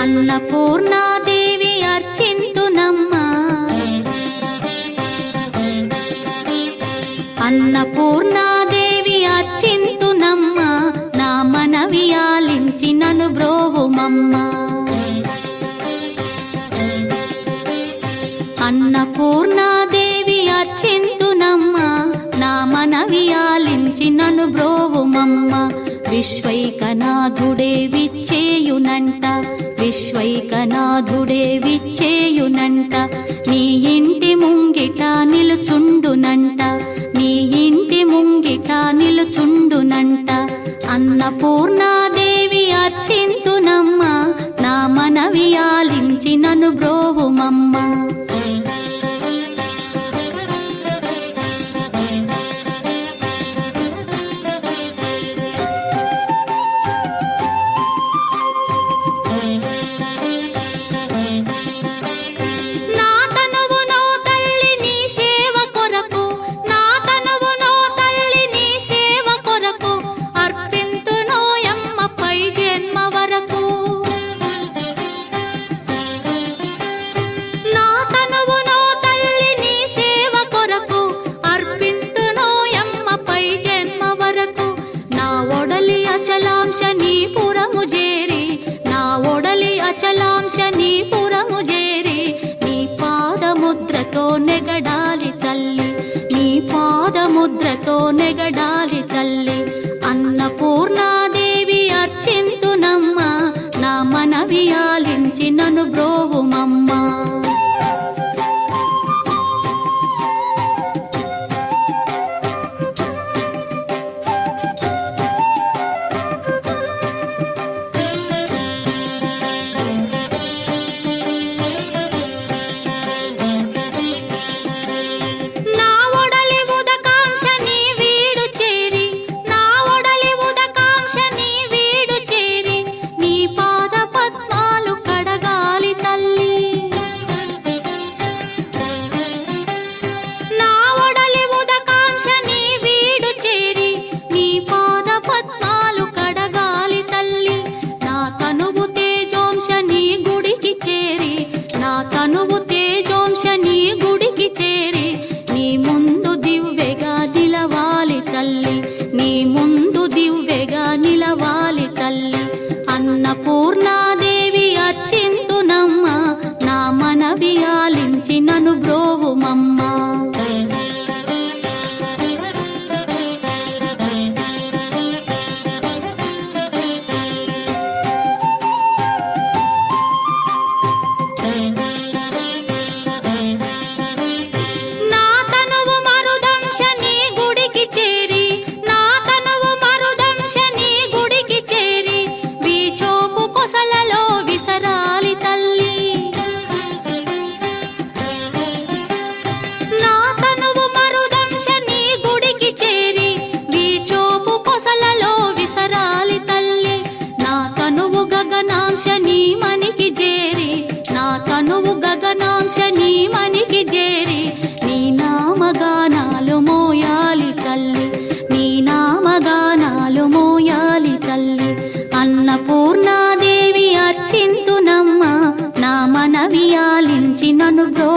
అన్నపూర్ణాదేవి అర్చింతునమ్మా, అన్నపూర్ణాదేవి అర్చింతునమ్మా, నా మనవి ఆలించి నన్ను బ్రోవుమమ్మా. అన్నపూర్ణాదేవి అర్చింతునమ్మా, నా మనవి ఆలించి నన్ను బ్రోవుమమ్మా. విశ్వైకనాథుడే విచ్చేయునంట, విశ్వైకనాథుడే విచ్చేయునంట, నీ ఇంటి ముంగిట నిలుచుండునంట, నీ ఇంటి ముంగిట నిలుచుండునంట. అన్నపూర్ణాదేవి అర్చింతునమ్మా, నా మనవి ఆలించి నన్ను బ్రోవుమమ్మా. అచలాంశనీపురము చేరి నీ పాదముద్రతో నెగడాలి తల్లి, నీ పాదముద్రతో నెగడాలి తల్లి. అన్నపూర్ణాదేవి అర్చింతునమ్మా, నా మనవి ఆలించి నన్ను బ్రోవుమమ్మా. తనువు తేజోంశని గుడికి చేరి నీ ముందు దివ్వెగా నిలవాలి తల్లి, నీ ముందు దివ్వెగా నిలవాలి తల్లి. అన్నపూర్ణాదేవి అర్చింతునమ్మా, నా మనవి ఆలించి నన్ను బ్రోవుమమ్మా. గగనాంశని మనికి చేరి, నా తనువు గగనాంశని మనికి చేరి నీ నామగానాలు మోయాలి తల్లి, నీ నామగానాలు మోయాలి తల్లి. అన్నపూర్ణాదేవి అర్చింతునమ్మా, నా మనవి ఆలించి నన్ను బ్రో